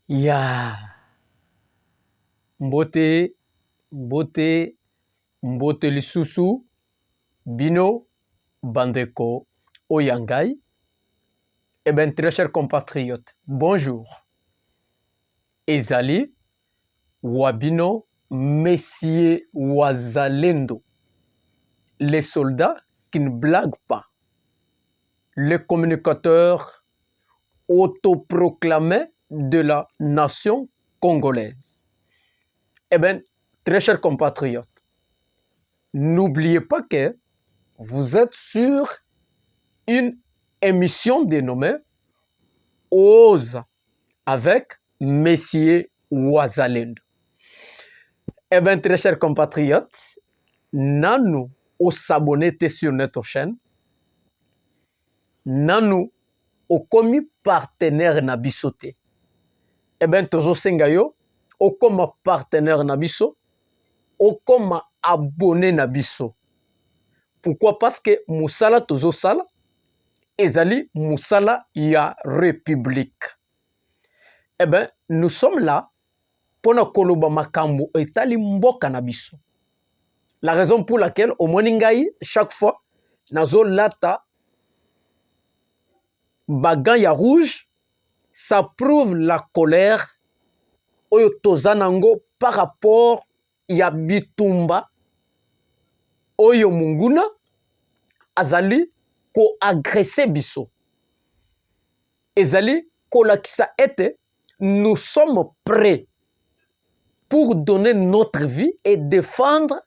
Ya mbote lisusu bino bandeko oyangai. Eh bien, très chers compatriotes, bonjour. Ezali wabino Messieurs Wazalendo, les soldats qui ne blaguent pas, les communicateurs autoproclamés de la nation congolaise. Eh bien, très chers compatriotes, n'oubliez pas que vous êtes sur une émission dénommée Ose avec Messieurs Wazalendo. Eh bien, très chers compatriotes, nanu au s'abonner sur notre chaîne, nanu au commis partenaire nabisote. Eh bien, tozo sengayo, au comme partenaire nabiso, au comme abonné nabiso. Pourquoi? Parce que Moussala tozo sala, ezali Moussala ya République. Eh bien, nous sommes là pour na koloba makambo etali mboka na biso. La raison pour laquelle au moningai chaque fois nazo lata bagan ya rouge, ça prouve la colère oyo tozanango par rapport ya bitumba oyo munguna azali ko agresser biso. Ezali kolakisa ete nous sommes prêts pour donner notre vie et défendre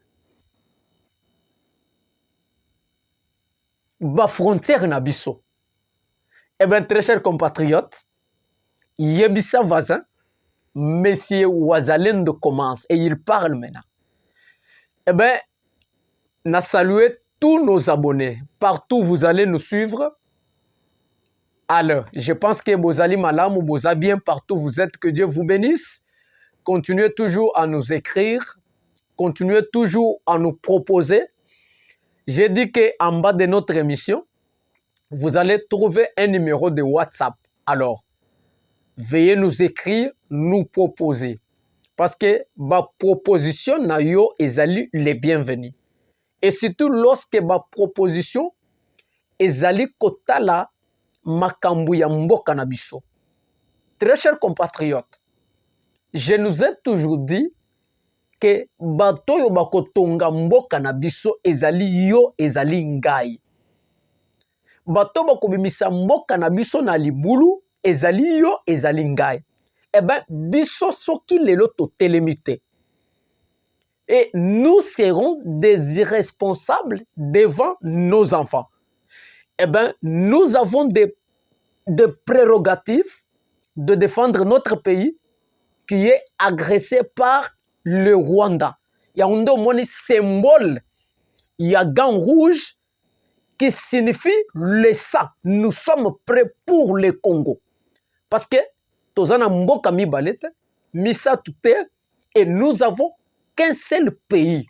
ba frontière na biso. Eh bien, très chers compatriotes, Yebissa Vazin, Monsieur Wazalendo commence et il parle maintenant. Eh bien, na saluer tous nos abonnés. Partout vous allez nous suivre. Alors, je pense que Bozali Malam ou Boza bien partout vous êtes, que Dieu vous bénisse. Continuez toujours à nous écrire. Continuez toujours à nous proposer. J'ai dit qu'en bas de notre émission, vous allez trouver un numéro de WhatsApp. Alors, veuillez nous écrire, nous proposer. Parce que ma proposition na yo ezali les bienvenus. Et surtout lorsque ma proposition ezali kotala makambu ya mboka na biso. Très chers compatriotes, je nous ai toujours dit que bato yo bakotonga mboka na biso ezali yo ezali ngai. Bato bakobimisa mboka na biso na libulu ezali yo ezali ngai. Eh bien, biso soki lelo totelemite. Et nous serons des irresponsables devant nos enfants. Eh bien, nous avons des prérogatives de défendre notre pays qui est agressé par le Rwanda. Il y a un symbole, il y a gant rouge qui signifie le sang. Nous sommes prêts pour le Congo. Parce que tozana mboka mibalete, misa tute, et nous avons qu'un seul pays.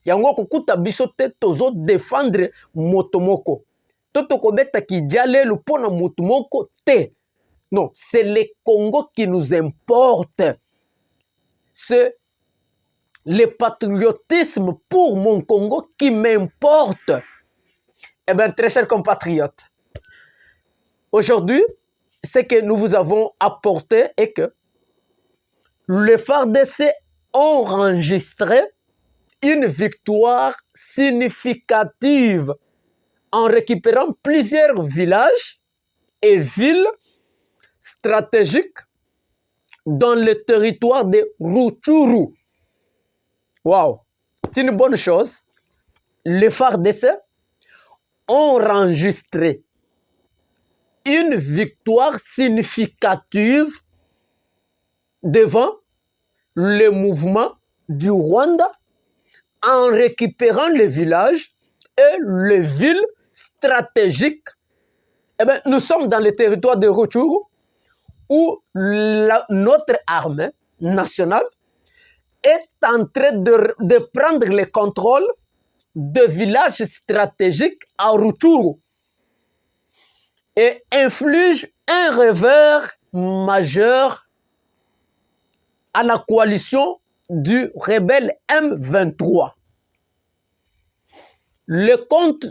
Yango kokuta bisote tozo défendre motomoko. Toto kobeta ki diale le pona motomoko te. Non, c'est le Congo qui nous importe. C'est le patriotisme pour mon Congo qui m'importe. Eh bien, très chers compatriotes, aujourd'hui, ce que nous vous avons apporté est que les FARDC ont enregistré une victoire significative en récupérant plusieurs villages et villes stratégiques dans le territoire de Rutshuru. Waouh, c'est une bonne chose. Les FARDC ont enregistré une victoire significative devant le mouvement du Rwanda en récupérant les villages et les villes stratégiques. Eh bien, nous sommes dans le territoire de Rutshuru où notre armée nationale est en train de prendre le contrôle de villages stratégiques à Rutshuru et inflige un revers majeur à la coalition du rebelle M23. Le compte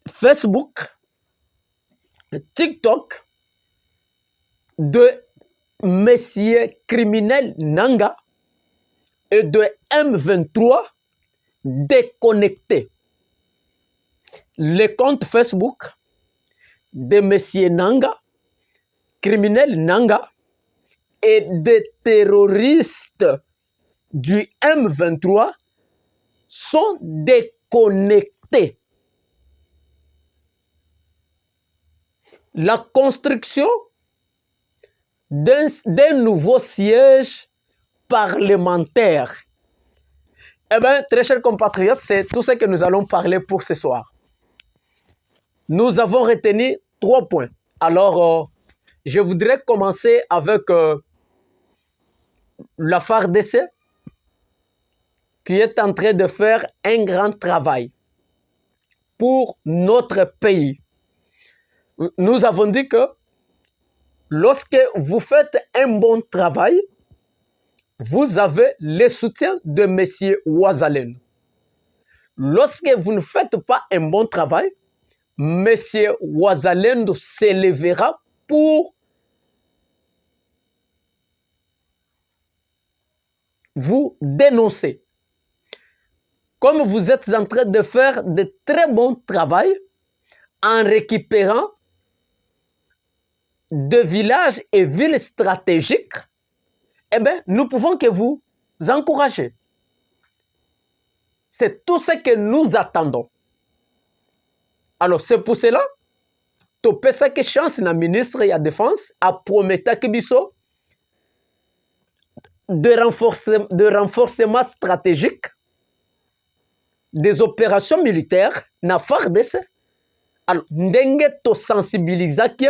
Facebook, TikTok de messieurs criminels Nanga et de M23 déconnectés. Le compte Facebook de messieurs Nanga, criminels Nanga et des terroristes du M23 sont déconnectés. La construction d'un nouveau siège parlementaire. Eh bien, très chers compatriotes, c'est tout ce que nous allons parler pour ce soir. Nous avons retenu 3 points. Alors, je voudrais commencer avec la FARDC qui est en train de faire un grand travail pour notre pays. Nous avons dit que lorsque vous faites un bon travail, vous avez le soutien de M. Ouazalendo. Lorsque vous ne faites pas un bon travail, M. Ouazalendo s'élèvera pour vous dénoncer. Comme vous êtes en train de faire de très bons travail en récupérant de villages et villes stratégiques, eh bien, nous pouvons que vous encourager. C'est tout ce que nous attendons. Alors, c'est pour cela que tu chance na ministre de la Défense a promis que de renforcement stratégique des opérations militaires na FARDC. Alors, ndenge to sensibiliser qui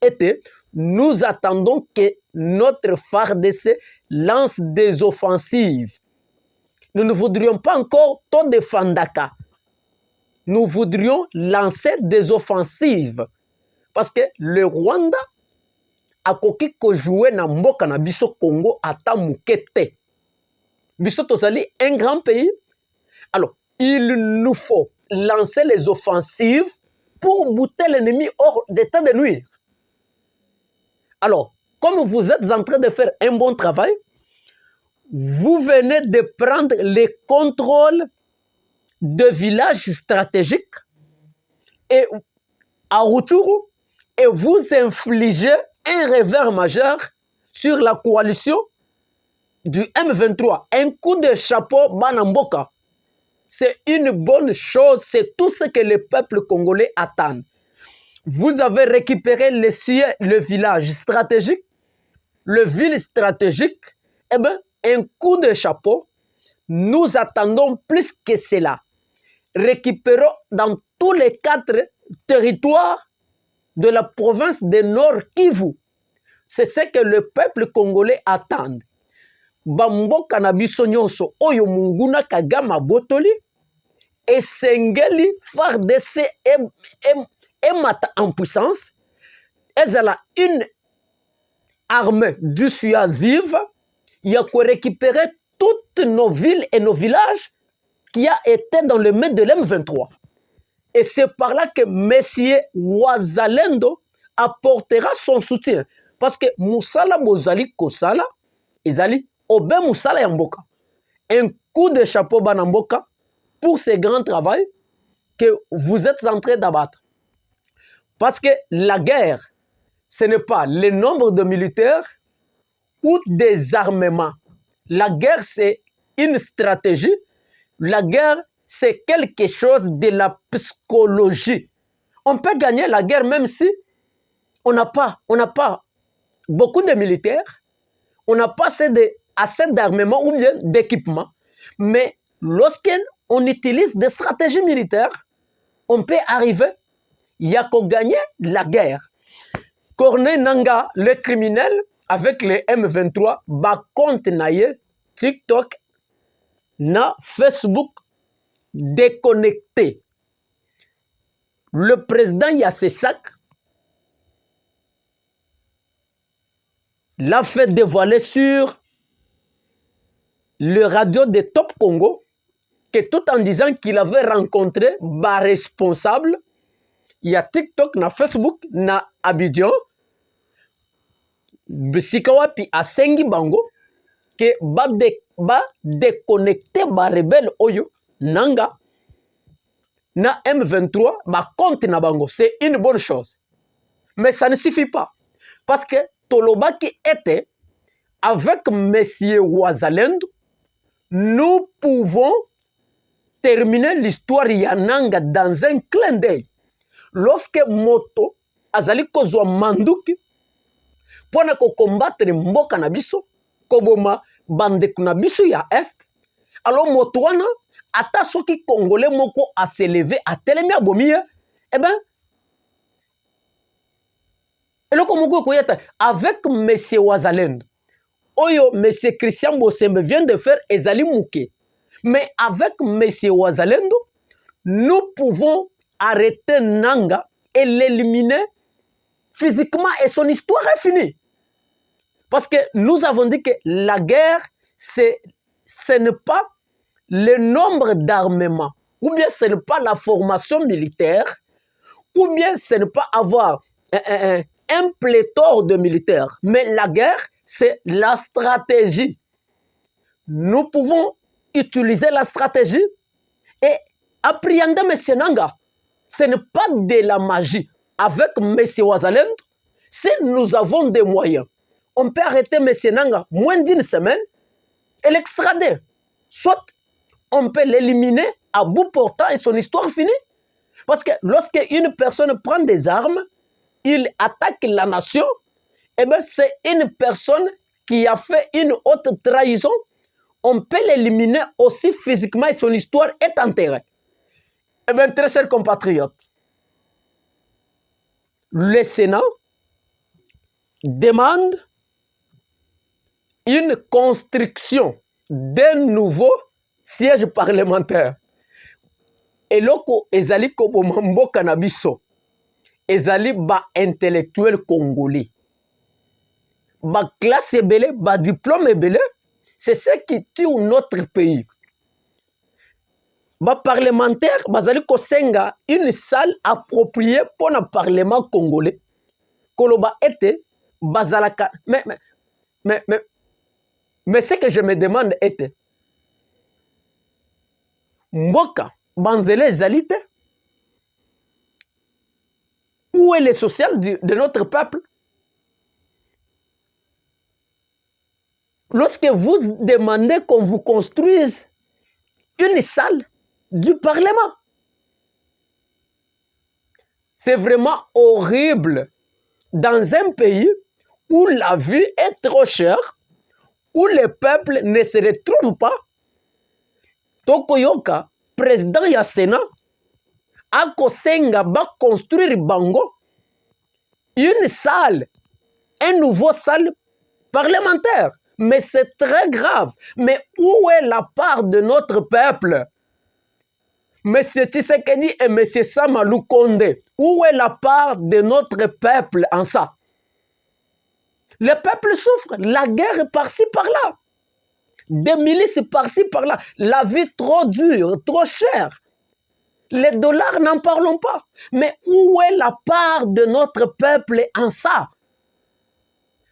était, nous attendons que notre FARDC lance des offensives. Nous ne voudrions pas encore tout de Fandaka. Nous voudrions lancer des offensives. Parce que le Rwanda a koki ko jouer na mboka na biso Congo ata mukete. Biso tozali un grand pays. Alors, il nous faut lancer les offensives pour bouter l'ennemi hors d'état de nuire. Alors, comme vous êtes en train de faire un bon travail, vous venez de prendre le contrôle de villages stratégiques et à retour, et vous infligez un revers majeur sur la coalition du M23. Un coup de chapeau Banamboka. C'est une bonne chose, c'est tout ce que le peuple congolais attend. Vous avez récupéré le village stratégique, le ville stratégique, eh bien, un coup de chapeau. Nous attendons plus que cela. Récupérons dans tous les 4 territoires de la province de Nord Kivu. C'est ce que le peuple congolais attend. Bamboka na biso nyonso oyo munguna kagama botoli et sengeli FARDC mata en puissance. Elle a une armée dissuasive. Il y a qu'à récupérer toutes nos villes et nos villages qui a été dans le main de l'M23. Et c'est par là que M. Ouazalendo apportera son soutien. Parce que Moussala Bozali Kosala, Ezali Obe Moussala Yamboka. Un coup de chapeau Banamboka pour ce grand travail que vous êtes en train d'abattre. Parce que la guerre, ce n'est pas le nombre de militaires ou des armements. La guerre, c'est une stratégie. La guerre, c'est quelque chose de la psychologie. On peut gagner la guerre même si on n'a pas beaucoup de militaires, on n'a pas assez d'armement ou bien d'équipement. Mais lorsqu'on utilise des stratégies militaires, on peut arriver, il y a qu'à gagner la guerre. Corneille Nanga, le criminel, avec les M23, ba compte naye, TikTok, na Facebook, déconnecté. Le président Yassesak l'a fait dévoiler sur le radio de Top Congo, que tout en disant qu'il avait rencontré des responsables, il y a TikTok, na Facebook, na Abidjan, Sikawapi a Sengi Bango, que ba déconnecter ba rebelle oyo, nanga, na M23, ba compte na bango. C'est une bonne chose. Mais ça ne suffit pas. Parce que Tolobaki était, avec M. Ouazalendo, nous pouvons terminer l'histoire Yananga dans un clin d'œil. Lorsque Moto azali kozwa manduki pona ko combattre mboka na biso koboma bandeko na biso ya est, alors Moto wana ata soki congolais moko a se lever a telemi abomi, eh ben eloko moko koyeta avec monsieur Ouazalendo oyo monsieur Christian Bosembe vient de faire ezali muke. Mais avec monsieur Ouazalendo, nous pouvons arrêter Nanga et l'éliminer physiquement et son histoire est finie. Parce que nous avons dit que la guerre, ce n'est pas le nombre d'armements, ou bien ce n'est pas la formation militaire, ou bien ce n'est pas avoir un pléthore de militaires. Mais la guerre, c'est la stratégie. Nous pouvons utiliser la stratégie et appréhender M. Nanga. Ce n'est pas de la magie. Avec M. Ouazalendo, si nous avons des moyens, on peut arrêter M. Nanga moins d'une semaine et l'extrader. Soit on peut l'éliminer à bout portant et son histoire finie. Parce que lorsque une personne prend des armes, il attaque la nation, eh bien c'est une personne qui a fait une haute trahison. On peut l'éliminer aussi physiquement et son histoire est enterrée. Eh bien, très chers compatriotes, le Sénat demande une construction d'un nouveau siège parlementaire. Et loko ezali koboma mboka na biso, ezali ba intellectuel congolais, ba classe ebele, ba diplôme ebele, c'est ce qui tue notre pays. Ba parlementaire bazali kosenga une salle appropriée pour le parlement congolais. Koloba ete bazalaka. Mais ce que je me demande est mboka banzele zalite. Où est le social de notre peuple? Lorsque vous demandez qu'on vous construise une salle du Parlement, c'est vraiment horrible dans un pays où la vie est trop chère, où le peuple ne se retrouve pas. Tokoyoka, président ya Sénat, akosenga ba construire bango une salle, un nouveau salle parlementaire. Mais c'est très grave. Mais où est la part de notre peuple? Monsieur Tshisekedi et Monsieur Samalou Konde, où est la part de notre peuple en ça? Le peuple souffre, la guerre par-ci par-là, des milices par-ci par-là, la vie trop dure, trop chère. Les dollars, n'en parlons pas. Mais où est la part de notre peuple en ça?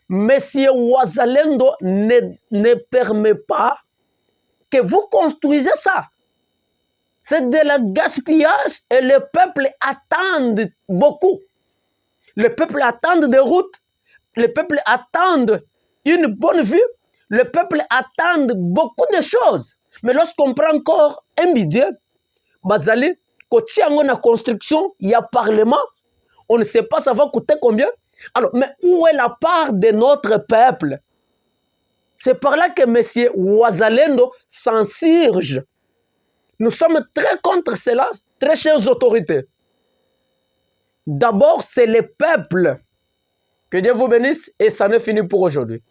Monsieur Ouazalendo ne permet pas que vous construisez ça. C'est de la gaspillage et le peuple attend beaucoup. Le peuple attend des routes, le peuple attend une bonne vue, le peuple attend beaucoup de choses. Mais lorsqu'on prend encore un budget, bazali, kotiango na construction, il y a parlement, on ne sait pas ça va coûter combien. Alors, mais où est la part de notre peuple? C'est par là que M. Ouazalendo s'insurge. Nous sommes très contre cela, très chères autorités. D'abord, c'est le peuple. Que Dieu vous bénisse et ça n'est fini pour aujourd'hui.